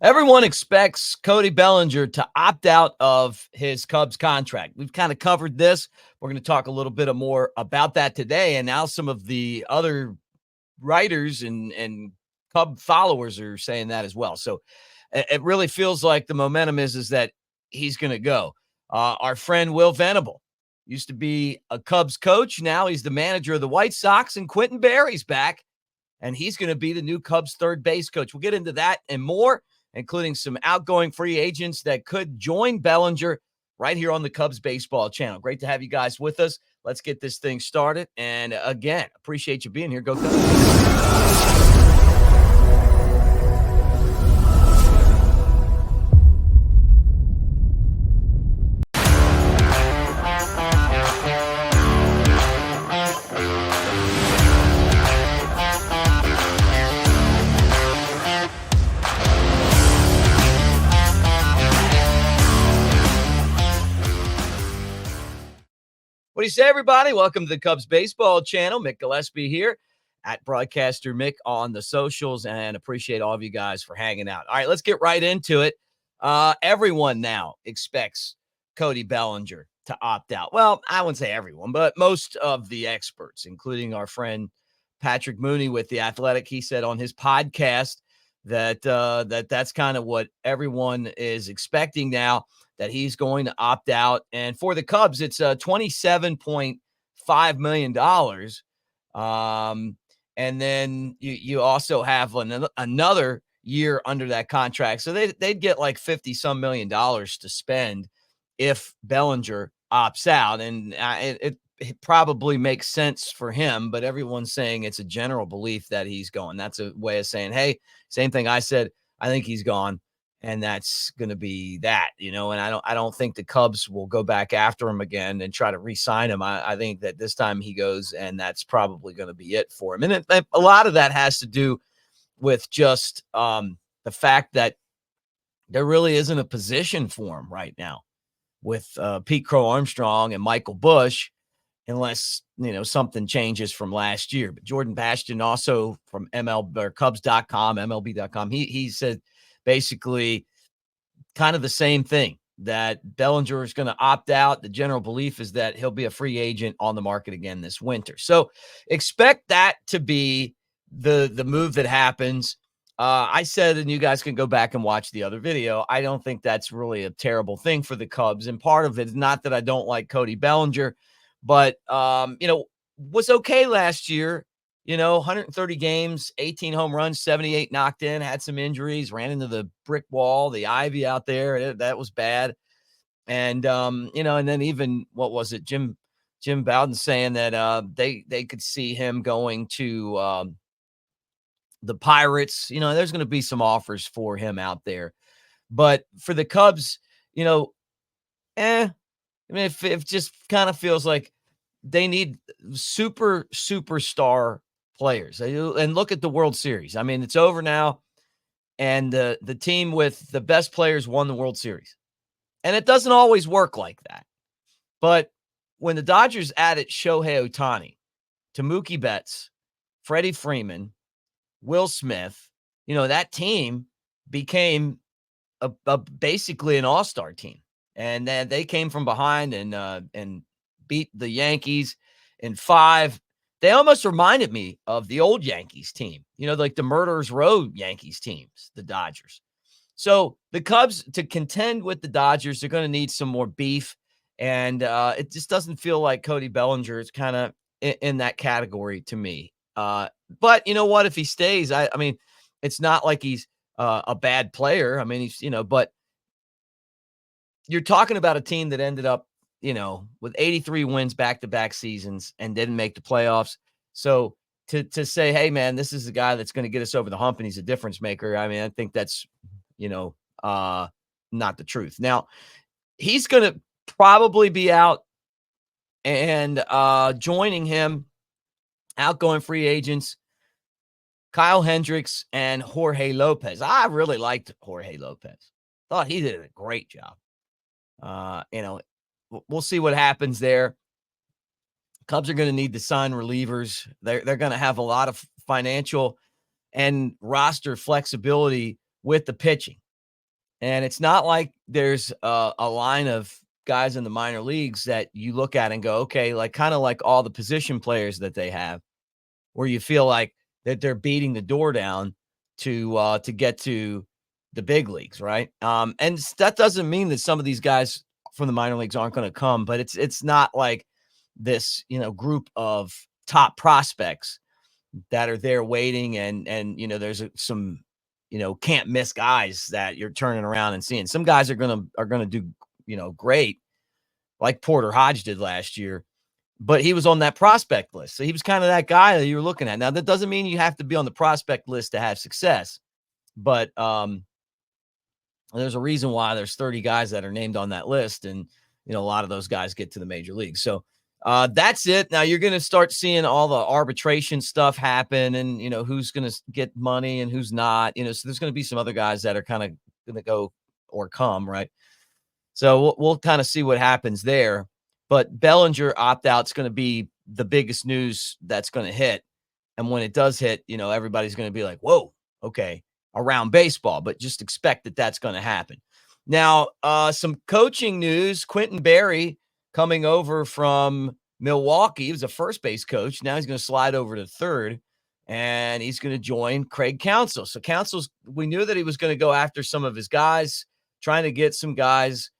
Everyone expects Cody Bellinger to opt out of his Cubs contract. We've kind of covered this. We're going to talk a little bit more about that today. And now some of the other writers and Cub followers are saying that as well. So it really feels like the momentum is that he's going to go. Our friend Will Venable used to be a Cubs coach. Now he's the manager of the White Sox, and Quentin Berry's back, and he's going to be the new Cubs third base coach. We'll get into that and more, including some outgoing free agents that could join Bellinger right here on the Cubs baseball channel. Great to have you guys with us. Let's get this thing started. And again, appreciate you being here. Go Cubs. What do you say, everybody? Welcome to the Cubs baseball channel. Mick Gillespie here at Broadcaster Mick on the socials, and appreciate all of you guys for hanging out. All right, let's get right into it. Everyone now expects Cody Bellinger to opt out. Well, I wouldn't say everyone, but most of the experts, including our friend Patrick Mooney with The Athletic. He said on his podcast that that's kind of what everyone is expecting now, that he's going to opt out. And for the Cubs, it's $27.5 million. And then you also have another year under that contract. So they'd get like 50 some million dollars to spend if Bellinger opts out. And it probably makes sense for him, but everyone's saying it's a general belief that he's going. That's a way of saying, hey, same thing I said. I think he's gone. And that's going to be that, and I don't think the Cubs will go back after him again and try to re-sign him. I think that this time he goes, and that's probably going to be it for him. And a lot of that has to do with just the fact that there really isn't a position for him right now with Pete Crow Armstrong and Michael Busch, unless, something changes from last year. But Jordan Bastion, also from Cubs.com, MLB.com, he said basically kind of the same thing, that Bellinger is going to opt out. The general belief is that he'll be a free agent on the market again this winter. So expect that to be the move that happens. I said, and you guys can go back and watch the other video, I don't think that's really a terrible thing for the Cubs. And part of it is not that I don't like Cody Bellinger, but, was okay last year. 130 games, 18 home runs, 78 knocked in, had some injuries, ran into the brick wall, the ivy out there. That was bad. And, and then even, what was it? Jim Bowden saying that they could see him going to the Pirates. There's going to be some offers for him out there. But for the Cubs, it just kind of feels like they need superstar players. And look at the World Series. It's over now, and the team with the best players won the World Series. And it doesn't always work like that. But when the Dodgers added Shohei Ohtani to Mookie Betts, Freddie Freeman, Will Smith, that team became basically an all-star team. And then they came from behind and beat the Yankees in 5. They almost reminded me of the old Yankees team, like the Murderers Row Yankees teams, the Dodgers. So the Cubs, to contend with the Dodgers, they're going to need some more beef. And it just doesn't feel like Cody Bellinger is kind of in that category to me. But you know what? If he stays, it's not like he's a bad player. He's, but you're talking about a team that ended up, with 83 wins back-to-back seasons and didn't make the playoffs. So to say, hey, man, this is the guy that's going to get us over the hump and he's a difference maker, I think that's, not the truth. Now, he's going to probably be out, and joining him, outgoing free agents, Kyle Hendricks and Jorge Lopez. I really liked Jorge Lopez. Thought he did a great job. We'll see what happens there. Cubs are going to need to sign relievers. They're going to have a lot of financial and roster flexibility with the pitching. And it's not like there's a line of guys in the minor leagues that you look at and go, okay, like kind of like all the position players that they have, where you feel like that they're beating the door down to get to the big leagues, right? That doesn't mean that some of these guys from the minor leagues aren't going to come, but it's not like this, group of top prospects that are there waiting, and there's some can't miss guys that you're turning around and seeing. Some guys are gonna do great, like Porter Hodge did last year, but he was on that prospect list, so he was kind of that guy that you were looking at. Now that doesn't mean you have to be on the prospect list to have success, but there's a reason why there's 30 guys that are named on that list, and a lot of those guys get to the major leagues. So that's it. Now you're going to start seeing all the arbitration stuff happen, and who's going to get money and who's not. So there's going to be some other guys that are kind of going to go or come, right? So we'll kind of see what happens there. But Bellinger opt out is going to be the biggest news that's going to hit. And when it does hit, everybody's going to be like, whoa, okay, around baseball, but just expect that that's going to happen. Now, some coaching news. Quentin Berry coming over from Milwaukee. He was a first base coach. Now he's going to slide over to third, and he's going to join Craig Counsell. So Counsell's, we knew that he was going to go after some of his guys, trying to get some guys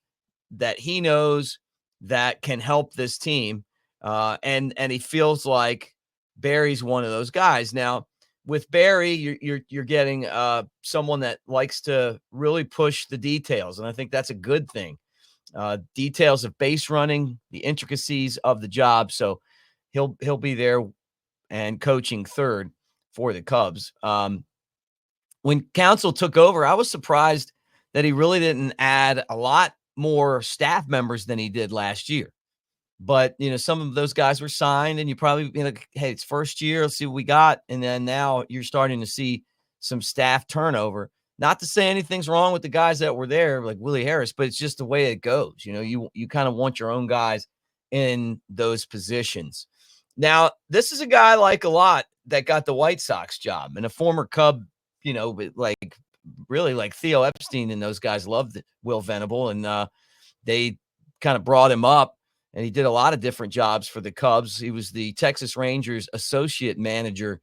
that he knows that can help this team. And he feels like Barry's one of those guys. Now, with Barry, you're getting someone that likes to really push the details, and I think that's a good thing. Details of base running, the intricacies of the job. So he'll be there and coaching third for the Cubs. When Counsell took over, I was surprised that he really didn't add a lot more staff members than he did last year. But, some of those guys were signed, and you probably, hey, it's first year. Let's see what we got. And then now you're starting to see some staff turnover. Not to say anything's wrong with the guys that were there, like Willie Harris, but it's just the way it goes. You kind of want your own guys in those positions. Now, this is a guy I like a lot that got the White Sox job, and a former Cub, like really like Theo Epstein and those guys loved Will Venable, and they kind of brought him up, and he did a lot of different jobs for the Cubs. He was the Texas Rangers associate manager.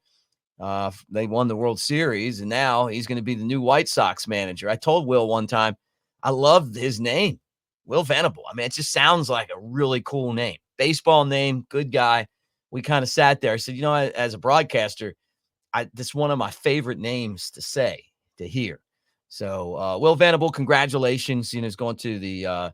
They won the World Series, and now he's going to be the new White Sox manager. I told Will one time, I loved his name, Will Venable. I mean, it just sounds like a really cool name. Baseball name, good guy. We kind of sat there. I said, as a broadcaster, this is one of my favorite names to say, to hear. So Will Venable, congratulations. He's going to the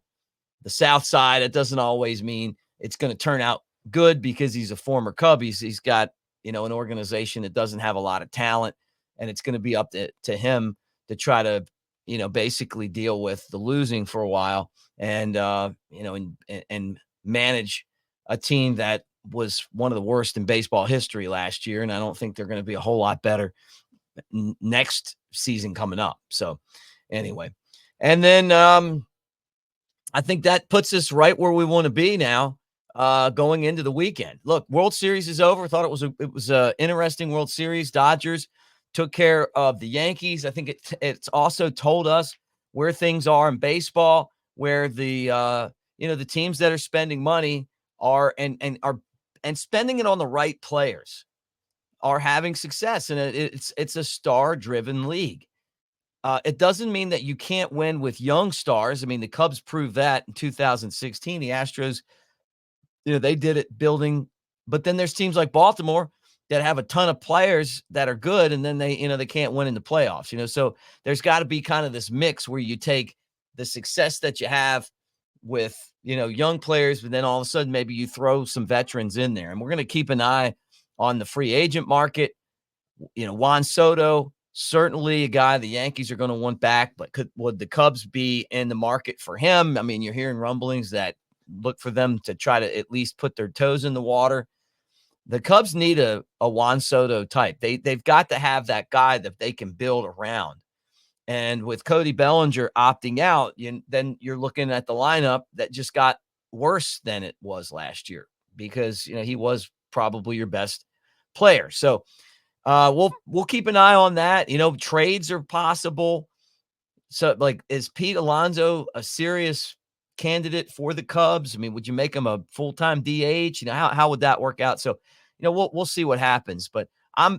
South Side. It doesn't always mean it's going to turn out good because he's a former Cub. He's got, an organization that doesn't have a lot of talent, and it's going to be up to him to try to, basically deal with the losing for a while, and, and manage a team that was one of the worst in baseball history last year. And I don't think they're going to be a whole lot better next season coming up. So anyway, and then, I think that puts us right where we want to be now, going into the weekend. Look, World Series is over. I thought it was a interesting World Series. Dodgers took care of the Yankees. I think it's also told us where things are in baseball, where the the teams that are spending money are and spending it on the right players are having success, and it's a star-driven league. It doesn't mean that you can't win with young stars. I mean, the Cubs proved that in 2016. The Astros, they did it building, but then there's teams like Baltimore that have a ton of players that are good, and then they can't win in the playoffs. So there's got to be kind of this mix where you take the success that you have with young players, but then all of a sudden maybe you throw some veterans in there. And we're going to keep an eye on the free agent market. Juan Soto, certainly a guy the Yankees are going to want back, but would the Cubs be in the market for him? I mean, you're hearing rumblings that look for them to try to at least put their toes in the water. The Cubs need a Juan Soto type. They've got to have that guy that they can build around. And with Cody Bellinger opting out, then you're looking at the lineup that just got worse than it was last year, because he was probably your best player. So we'll keep an eye on that. Trades are possible. So, like, is Pete Alonso a serious candidate for the Cubs? I mean, would you make him a full-time DH? How would that work out? So, we'll see what happens. But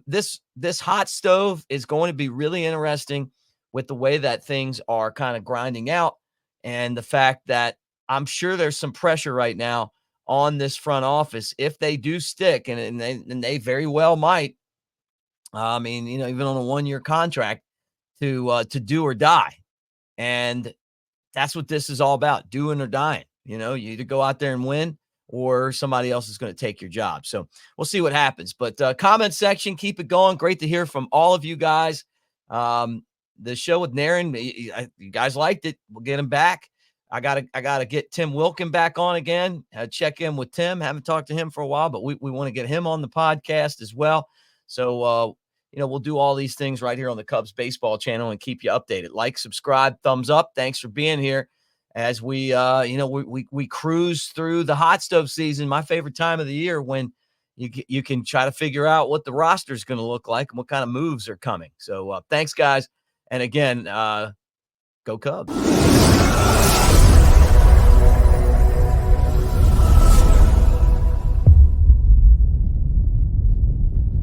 this hot stove is going to be really interesting with the way that things are kind of grinding out, and the fact that I'm sure there's some pressure right now on this front office if they do stick, and they very well might. I mean, even on a 1-year contract to do or die. And that's what this is all about, doing or dying. You either go out there and win or somebody else is going to take your job. So we'll see what happens. But comment section, keep it going. Great to hear from all of you guys. The show with Naren, you guys liked it. We'll get him back. I gotta get Tim Wilkin back on again. Check in with Tim. Haven't talked to him for a while, but we want to get him on the podcast as well. So we'll do all these things right here on the Cubs baseball channel and keep you updated. Like, subscribe, thumbs up. Thanks for being here as we cruise through the hot stove season, my favorite time of the year, when you can try to figure out what the roster is going to look like and what kind of moves are coming. So thanks, guys. And again, go Cubs.